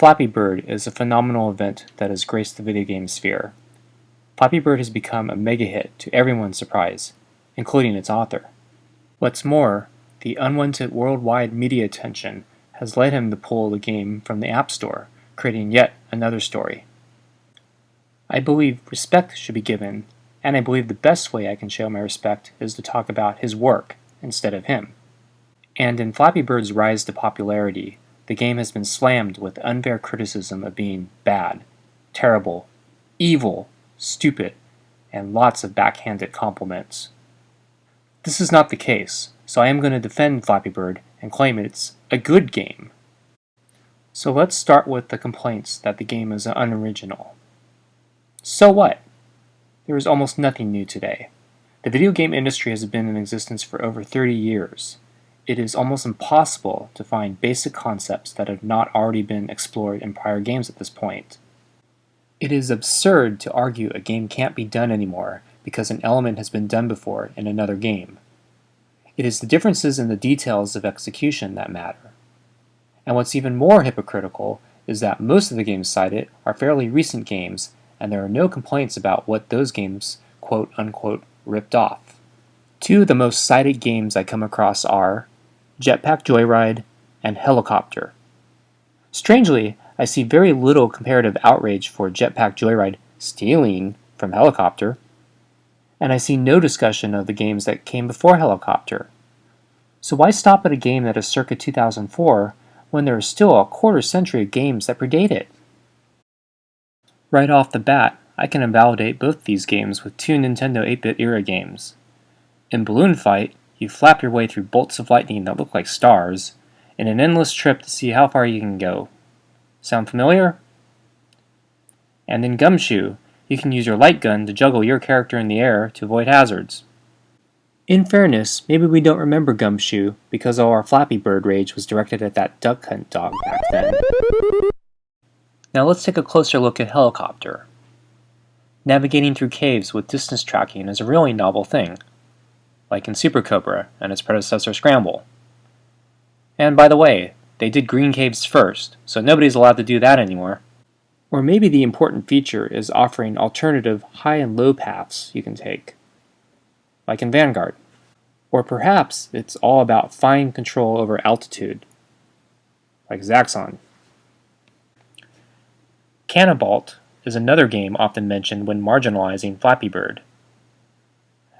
Flappy Bird is a phenomenal event that has graced the video game sphere. Flappy Bird has become a mega hit to everyone's surprise, including its author. What's more, the unwanted worldwide media attention has led him to pull the game from the App Store, creating yet another story. I believe respect should be given, and I believe the best way I can show my respect is to talk about his work instead of him. And in Flappy Bird's rise to popularity, the game has been slammed with unfair criticism of being bad, terrible, evil, stupid, and lots of backhanded compliments. This is not the case, so I am going to defend Flappy Bird and claim it's a good game. So let's start with the complaints that the game is unoriginal. So what? There is almost nothing new today. The video game industry has been in existence for over 30 years. It is almost impossible to find basic concepts that have not already been explored in prior games at this point. It is absurd to argue a game can't be done anymore because an element has been done before in another game. It is the differences in the details of execution that matter. And what's even more hypocritical is that most of the games cited are fairly recent games, and there are no complaints about what those games quote-unquote ripped off. Two of the most cited games I come across are Jetpack Joyride and Helicopter. Strangely, I see very little comparative outrage for Jetpack Joyride stealing from Helicopter, and I see no discussion of the games that came before Helicopter. So why stop at a game that is circa 2004 when there is still a quarter century of games that predate it? Right off the bat, I can invalidate both these games with two Nintendo 8-bit era games. In Balloon Fight, you flap your way through bolts of lightning that look like stars, in an endless trip to see how far you can go. Sound familiar? And in Gumshoe, you can use your light gun to juggle your character in the air to avoid hazards. In fairness, maybe we don't remember Gumshoe because all our Flappy Bird rage was directed at that duck hunt dog back then. Now let's take a closer look at Helicopter. Navigating through caves with distance tracking is a really novel thing, like in Super Cobra and its predecessor Scramble. And by the way, they did green caves first, so nobody's allowed to do that anymore. Or maybe the important feature is offering alternative high and low paths you can take, like in Vanguard. Or perhaps it's all about fine control over altitude, like Zaxxon. Canabalt is another game often mentioned when marginalizing Flappy Bird,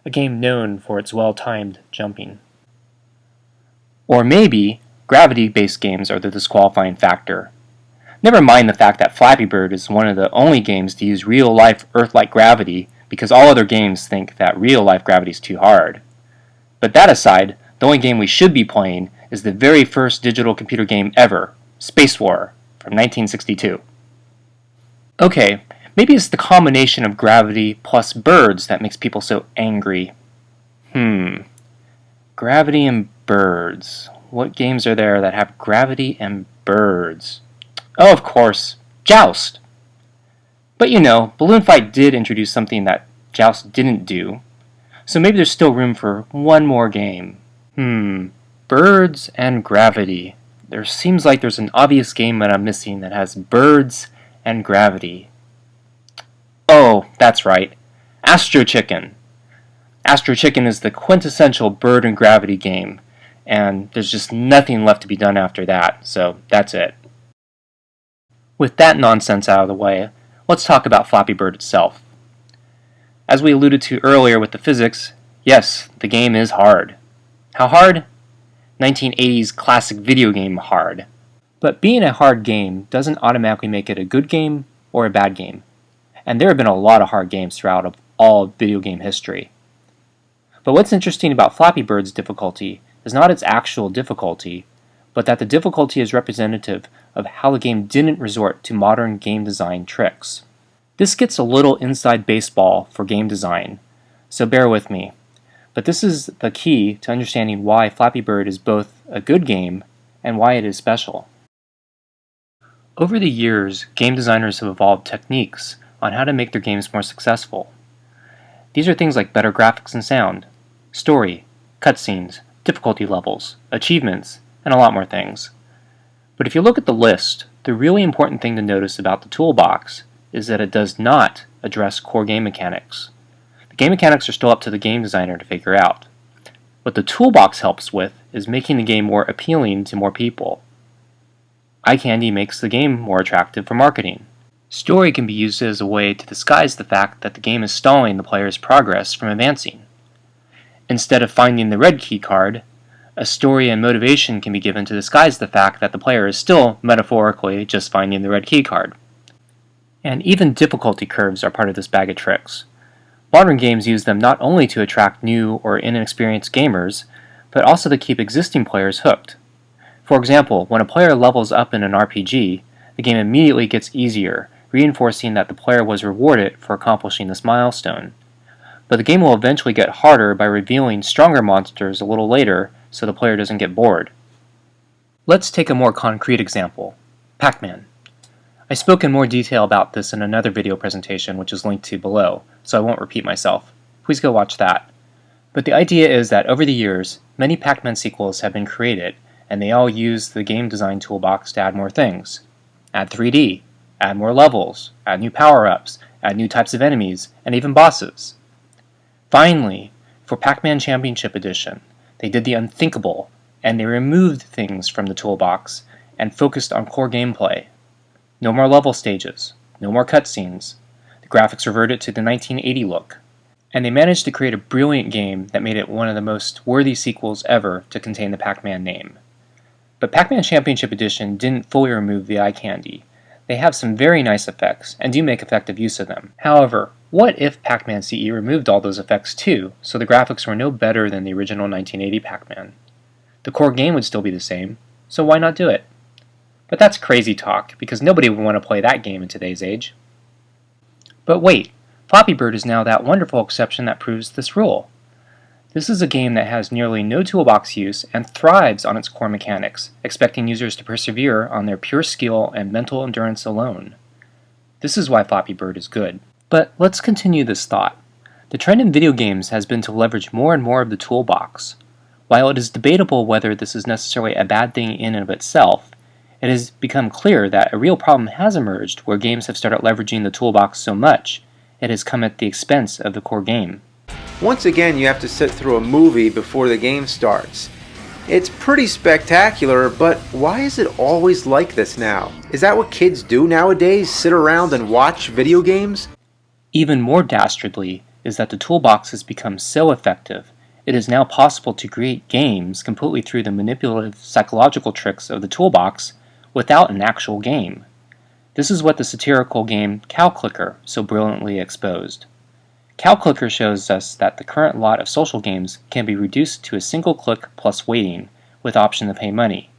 a game known for its well-timed jumping. Or maybe gravity-based games are the disqualifying factor. Never mind the fact that Flappy Bird is one of the only games to use real-life Earth-like gravity because all other games think that real-life gravity is too hard. But that aside, the only game we should be playing is the very first digital computer game ever, Space War, from 1962. Okay, maybe it's the combination of gravity plus birds that makes people so angry. Gravity and birds. What games are there that have gravity and birds? Oh, of course, Joust! But you know, Balloon Fight did introduce something that Joust didn't do, so maybe there's still room for one more game. Birds and gravity. There seems like there's an obvious game that I'm missing that has birds and gravity. Oh, that's right. Astro Chicken. Astro Chicken is the quintessential bird and gravity game, and there's just nothing left to be done after that, so that's it. With that nonsense out of the way, let's talk about Flappy Bird itself. As we alluded to earlier with the physics, yes, the game is hard. How hard? 1980s classic video game hard. But being a hard game doesn't automatically make it a good game or a bad game. And there have been a lot of hard games throughout all video game history. But what's interesting about Flappy Bird's difficulty is not its actual difficulty, but that the difficulty is representative of how the game didn't resort to modern game design tricks. This gets a little inside baseball for game design, so bear with me. But this is the key to understanding why Flappy Bird is both a good game and why it is special. Over the years, game designers have evolved techniques on how to make their games more successful. These are things like better graphics and sound, story, cutscenes, difficulty levels, achievements, and a lot more things. But if you look at the list, The really important thing to notice about the toolbox is that it does not address core game mechanics. The game mechanics are still up to the game designer to figure out. What the toolbox helps with is making the game more appealing to more people. Eye candy makes the game more attractive for marketing. Story can be used as a way to disguise the fact that the game is stalling the player's progress from advancing. Instead of finding the red key card, a story and motivation can be given to disguise the fact that the player is still, metaphorically, just finding the red key card. And even difficulty curves are part of this bag of tricks. Modern games use them not only to attract new or inexperienced gamers, but also to keep existing players hooked. For example, when a player levels up in an RPG, the game immediately gets easier, reinforcing that the player was rewarded for accomplishing this milestone. But the game will eventually get harder by revealing stronger monsters a little later, so the player doesn't get bored. Let's take a more concrete example, Pac-Man. I spoke in more detail about this in another video presentation which is linked to below, so I won't repeat myself. Please go watch that. But the idea is that over the years, many Pac-Man sequels have been created, and they all use the game design toolbox to add more things. Add 3D, add more levels, add new power-ups, add new types of enemies, and even bosses. Finally, for Pac-Man Championship Edition, they did the unthinkable, and they removed things from the toolbox and focused on core gameplay. No more level stages, no more cutscenes. The graphics reverted to the 1980 look. And they managed to create a brilliant game that made it one of the most worthy sequels ever to contain the Pac-Man name. But Pac-Man Championship Edition didn't fully remove the eye candy. They have some very nice effects, and do make effective use of them. However, what if Pac-Man CE removed all those effects too, so the graphics were no better than the original 1980 Pac-Man? The core game would still be the same, so why not do it? But that's crazy talk, because nobody would want to play that game in today's age. But wait, Flappy Bird is now that wonderful exception that proves this rule. This is a game that has nearly no toolbox use and thrives on its core mechanics, expecting users to persevere on their pure skill and mental endurance alone. This is why Flappy Bird is good. But let's continue this thought. The trend in video games has been to leverage more and more of the toolbox. While it is debatable whether this is necessarily a bad thing in and of itself, it has become clear that a real problem has emerged where games have started leveraging the toolbox so much it has come at the expense of the core game. Once again, you have to sit through a movie before the game starts. It's pretty spectacular, but why is it always like this now? Is that what kids do nowadays? Sit around and watch video games? Even more dastardly is that the toolbox has become so effective, it is now possible to create games completely through the manipulative psychological tricks of the toolbox without an actual game. This is what the satirical game Cow Clicker so brilliantly exposed. Cow Clicker shows us that the current lot of social games can be reduced to a single click plus waiting, with option to pay money.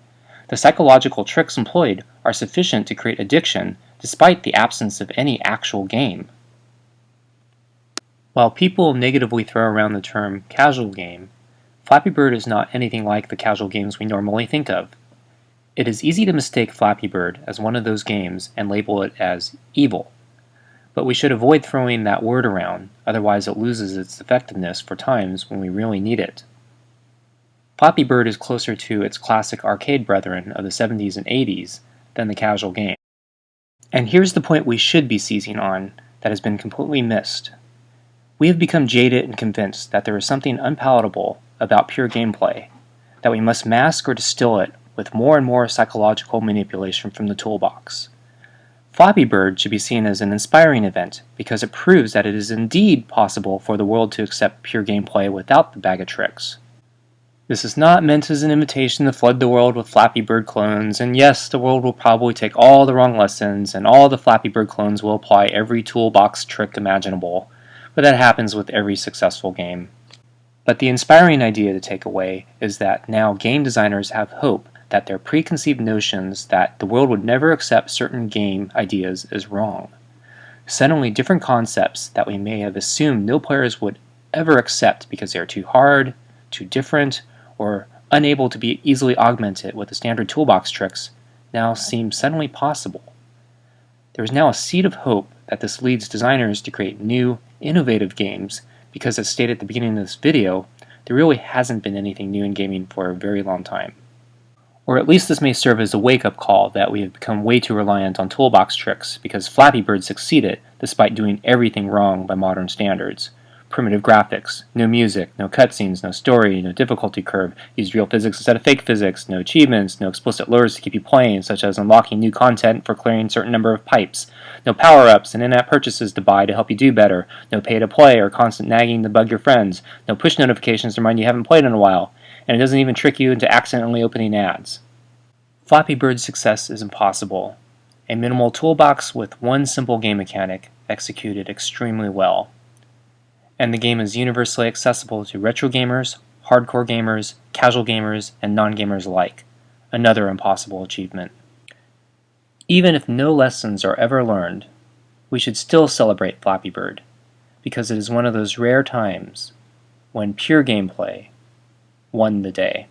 The psychological tricks employed are sufficient to create addiction despite the absence of any actual game. While people negatively throw around the term casual game, Flappy Bird is not anything like the casual games we normally think of. It is easy to mistake Flappy Bird as one of those games and label it as evil. But we should avoid throwing that word around, otherwise it loses its effectiveness for times when we really need it. Flappy Bird is closer to its classic arcade brethren of the 70s and 80s than the casual game. And here's the point we should be seizing on that has been completely missed. We have become jaded and convinced that there is something unpalatable about pure gameplay, that we must mask or distill it with more and more psychological manipulation from the toolbox. Flappy Bird should be seen as an inspiring event because it proves that it is indeed possible for the world to accept pure gameplay without the bag of tricks. This is not meant as an invitation to flood the world with Flappy Bird clones, and yes, the world will probably take all the wrong lessons, and all the Flappy Bird clones will apply every toolbox trick imaginable, but that happens with every successful game. But the inspiring idea to take away is that now game designers have hope that their preconceived notions that the world would never accept certain game ideas is wrong. Suddenly different concepts that we may have assumed no players would ever accept because they are too hard, too different, or unable to be easily augmented with the standard toolbox tricks now seem suddenly possible. There is now a seed of hope that this leads designers to create new, innovative games because, as stated at the beginning of this video, there really hasn't been anything new in gaming for a very long time. Or at least this may serve as a wake-up call that we have become way too reliant on toolbox tricks because Flappy Bird succeeded despite doing everything wrong by modern standards. Primitive graphics, no music, no cutscenes, no story, no difficulty curve, used real physics instead of fake physics, no achievements, no explicit lures to keep you playing, such as unlocking new content for clearing a certain number of pipes, no power-ups and in-app purchases to buy to help you do better, no pay-to-play or constant nagging to bug your friends, no push notifications to remind you haven't played in a while, and it doesn't even trick you into accidentally opening ads. Flappy Bird's success is impossible. A minimal toolbox with one simple game mechanic executed extremely well. And the game is universally accessible to retro gamers, hardcore gamers, casual gamers, and non-gamers alike. Another impossible achievement. Even if no lessons are ever learned, we should still celebrate Flappy Bird, because it is one of those rare times when pure gameplay won the day.